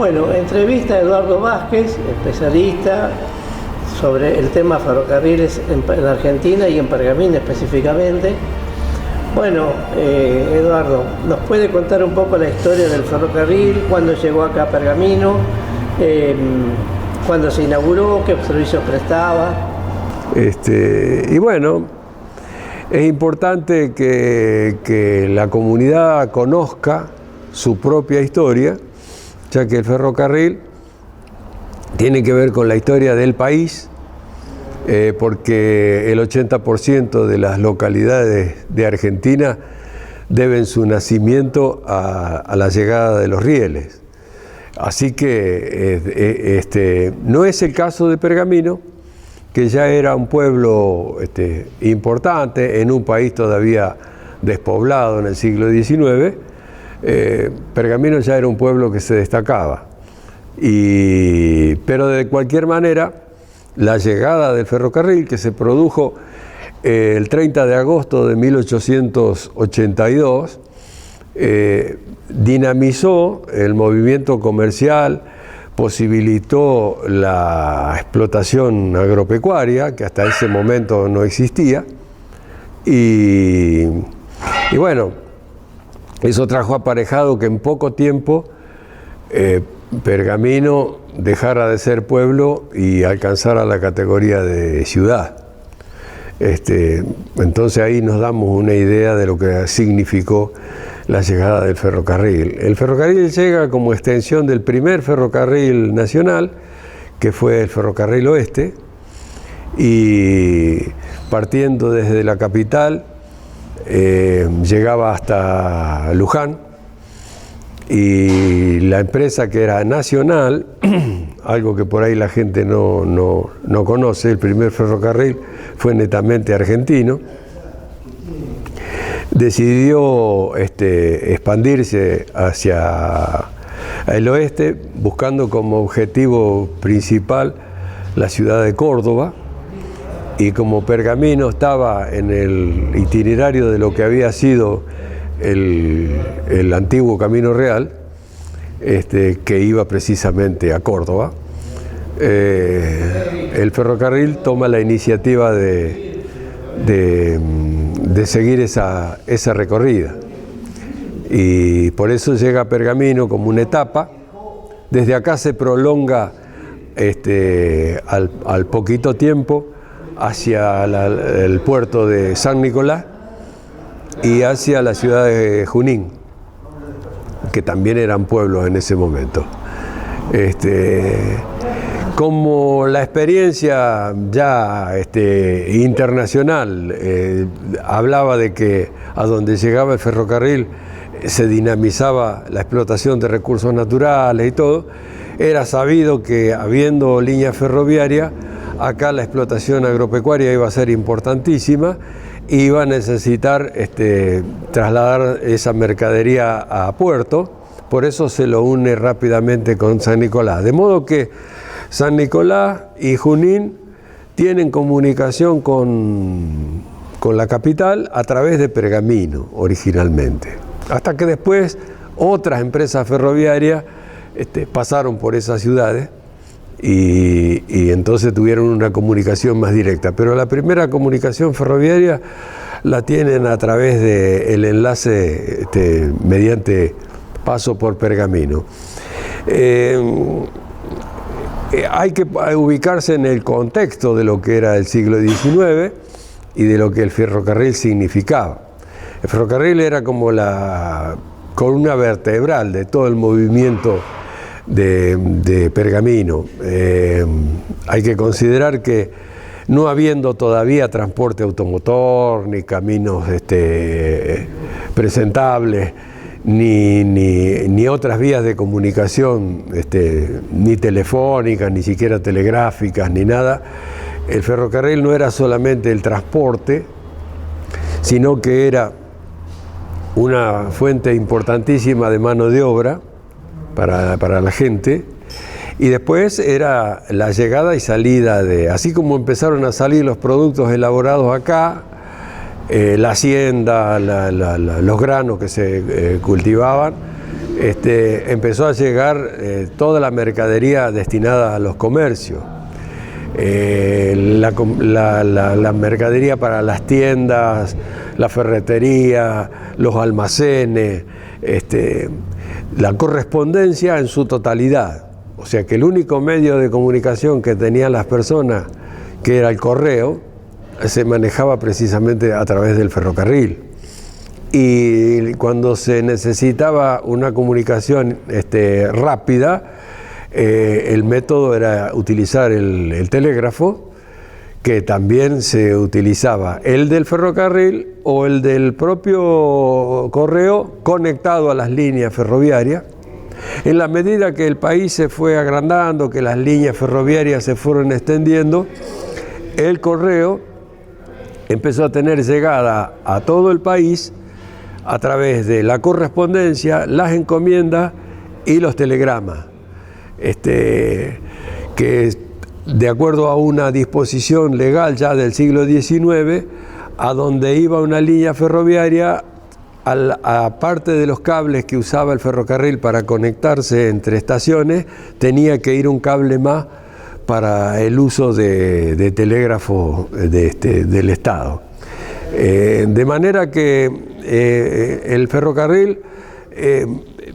Bueno, entrevista a Eduardo Vázquez, especialista sobre el tema ferrocarriles en Argentina y en Pergamino específicamente. Bueno, Eduardo, ¿nos puede contar un poco la historia del ferrocarril? ¿Cuándo llegó acá a Pergamino? ¿Cuándo se inauguró? ¿Qué servicios prestaba? Y bueno, es importante que la comunidad conozca su propia historia, ya que el ferrocarril tiene que ver con la historia del país, porque el 80% de las localidades de Argentina deben su nacimiento a la llegada de los rieles. Así que no es el caso de Pergamino, que ya era un pueblo importante en un país todavía despoblado en el siglo XIX. Pergamino ya era un pueblo que se destacaba. Pero de cualquier manera, la llegada del ferrocarril, que se produjo el 30 de agosto de 1882, dinamizó el movimiento comercial, posibilitó la explotación agropecuaria, que hasta ese momento no existía, y bueno, eso trajo aparejado que en poco tiempo Pergamino dejara de ser pueblo y alcanzara la categoría de ciudad. Entonces ahí nos damos una idea de lo que significó la llegada del ferrocarril. El ferrocarril llega como extensión del primer ferrocarril nacional, que fue el Ferrocarril Oeste, y partiendo desde la capital llegaba hasta Luján, y la empresa, que era nacional, algo que por ahí la gente no conoce, el primer ferrocarril fue netamente argentino, decidió expandirse hacia el oeste, buscando como objetivo principal la ciudad de Córdoba, y como Pergamino estaba en el itinerario de lo que había sido el antiguo Camino Real, que iba precisamente a Córdoba, el ferrocarril toma la iniciativa de seguir esa recorrida, y por eso llega a Pergamino como una etapa. Desde acá se prolonga al poquito tiempo hacia el puerto de San Nicolás y hacia la ciudad de Junín, que también eran pueblos en ese momento. Como la experiencia ya internacional hablaba de que a donde llegaba el ferrocarril se dinamizaba la explotación de recursos naturales y todo, era sabido que, habiendo línea ferroviaria, acá la explotación agropecuaria iba a ser importantísima, y iba a necesitar trasladar esa mercadería a puerto. Por eso se lo une rápidamente con San Nicolás, de modo que San Nicolás y Junín tienen comunicación con la capital a través de Pergamino originalmente, hasta que después otras empresas ferroviarias pasaron por esas ciudades y entonces tuvieron una comunicación más directa. Pero la primera comunicación ferroviaria la tienen a través del enlace mediante paso por Pergamino. Hay que ubicarse en el contexto de lo que era el siglo XIX y de lo que el ferrocarril significaba. El ferrocarril era como la columna vertebral de todo el movimiento de Pergamino. Hay que considerar que, no habiendo todavía transporte automotor, ni caminos presentables, ni otras vías de comunicación, ni telefónicas, ni siquiera telegráficas, ni nada, el ferrocarril no era solamente el transporte, sino que era una fuente importantísima de mano de obra para la gente, y después era la llegada y salida así como empezaron a salir los productos elaborados acá, la hacienda, los granos que se cultivaban, empezó a llegar toda la mercadería destinada a los comercios. La mercadería para las tiendas, la ferretería, los almacenes, la correspondencia en su totalidad. O sea que el único medio de comunicación que tenían las personas, que era el correo, se manejaba precisamente a través del ferrocarril. Y cuando se necesitaba una comunicación rápida, el método era utilizar el telégrafo, que también se utilizaba el del ferrocarril o el del propio correo conectado a las líneas ferroviarias. En la medida que el país se fue agrandando, que las líneas ferroviarias se fueron extendiendo, el correo empezó a tener llegada a todo el país a través de la correspondencia, las encomiendas y los telegramas, que de acuerdo a una disposición legal ya del siglo XIX, a donde iba una línea ferroviaria, aparte de los cables que usaba el ferrocarril para conectarse entre estaciones, tenía que ir un cable más para el uso de telégrafo del Estado. De manera que el ferrocarril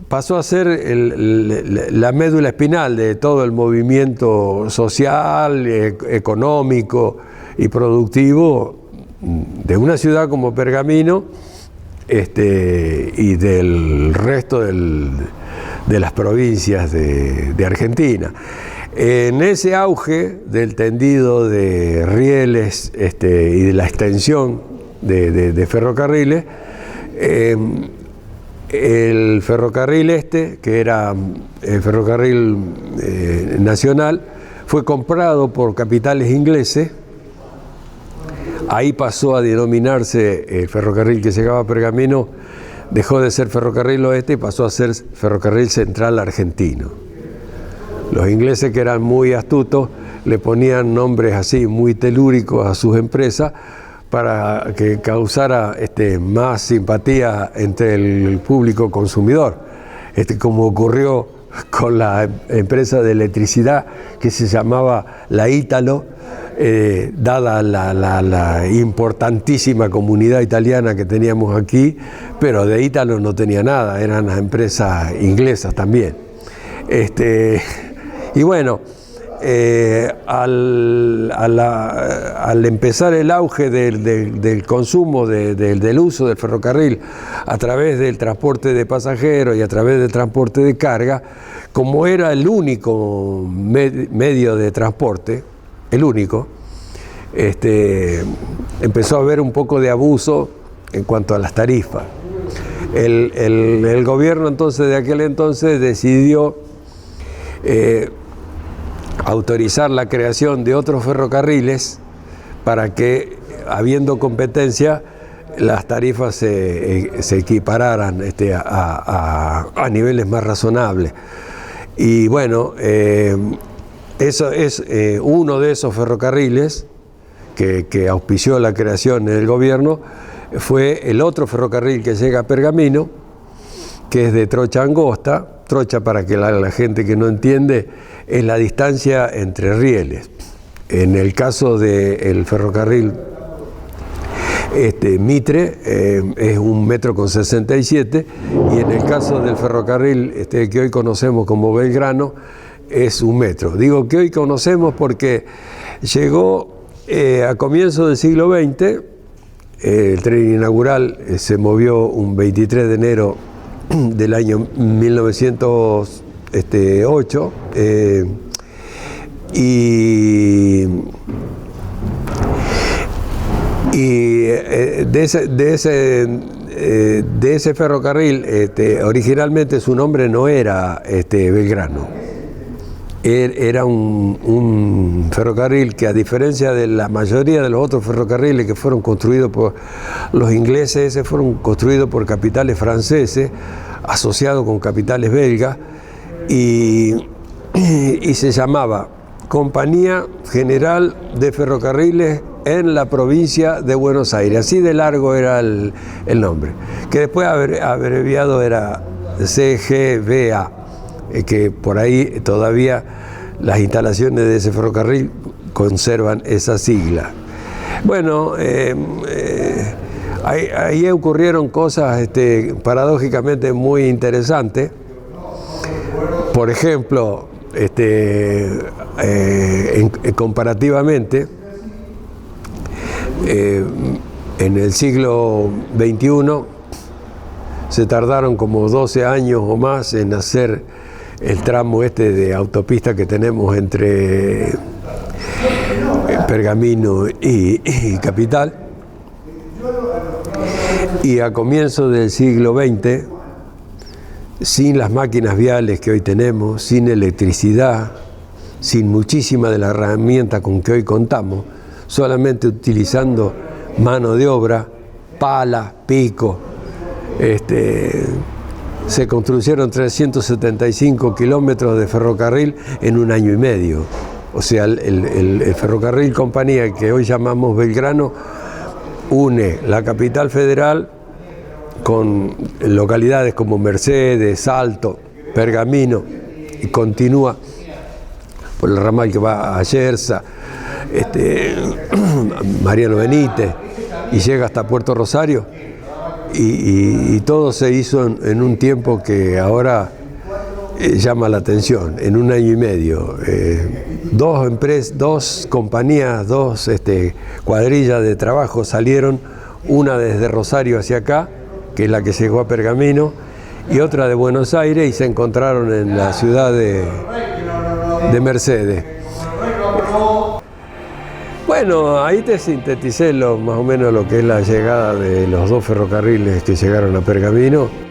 pasó a ser la médula espinal de todo el movimiento social, económico y productivo de una ciudad como Pergamino, y del resto de las provincias de Argentina. En ese auge del tendido de rieles y de la extensión de ferrocarriles, el ferrocarril que era el ferrocarril nacional, fue comprado por capitales ingleses. Ahí pasó a denominarse el ferrocarril que llegaba a Pergamino, dejó de ser Ferrocarril Oeste y pasó a ser Ferrocarril Central Argentino. Los ingleses, que eran muy astutos, le ponían nombres así muy telúricos a sus empresas para que causara más simpatía entre el público consumidor, como ocurrió con la empresa de electricidad que se llamaba la Ítalo, dada la importantísima comunidad italiana que teníamos aquí, pero de Ítalo no tenía nada, eran las empresas inglesas también. Y bueno, al empezar el auge del consumo, del uso del ferrocarril a través del transporte de pasajeros y a través del transporte de carga, como era el único medio de transporte, el único, empezó a haber un poco de abuso en cuanto a las tarifas. El gobierno entonces de aquel entonces decidió autorizar la creación de otros ferrocarriles para que, habiendo competencia, las tarifas se equipararan a niveles más razonables. Y bueno, eso es uno de esos ferrocarriles que auspició la creación del gobierno, fue el otro ferrocarril que llega a Pergamino, que es de trocha angosta. Trocha, para que la gente que no entiende, es la distancia entre rieles. En el caso del ferrocarril Mitre es 1,67 m, y en el caso del ferrocarril que hoy conocemos como Belgrano es 1 metro. Digo que hoy conocemos porque llegó a comienzos del siglo XX, el tren inaugural se movió un 23 de enero del año 1908, y de ese ferrocarril, originalmente su nombre no era Belgrano. Era un ferrocarril que, a diferencia de la mayoría de los otros ferrocarriles que fueron construidos por los ingleses, ese fueron construidos por capitales franceses asociados con capitales belgas, y se llamaba Compañía General de Ferrocarriles en la provincia de Buenos Aires. Así de largo era el nombre, que después abreviado era CGVA, que por ahí todavía las instalaciones de ese ferrocarril conservan esa sigla. Bueno, ahí ocurrieron cosas paradójicamente muy interesantes. Por ejemplo, comparativamente, en el siglo XXI se tardaron como 12 años o más en hacer el tramo de autopista que tenemos entre Pergamino y Capital. Y a comienzos del siglo XX, sin las máquinas viales que hoy tenemos, sin electricidad, sin muchísima de la herramienta con que hoy contamos, solamente utilizando mano de obra, pala, pico, se construyeron 375 kilómetros de ferrocarril en un año y medio. O sea, el ferrocarril Compañía, que hoy llamamos Belgrano, une la capital federal con localidades como Mercedes, Salto, Pergamino, y continúa por el ramal que va a Yersa, Mariano Benítez, y llega hasta Puerto Rosario, y todo se hizo en un tiempo que ahora llama la atención, en un año y medio. Dos compañías, cuadrillas de trabajo salieron, una desde Rosario hacia acá, que es la que llegó a Pergamino, y otra de Buenos Aires, y se encontraron en la ciudad de Mercedes. Bueno, ahí te sinteticé más o menos lo que es la llegada de los dos ferrocarriles que llegaron a Pergamino.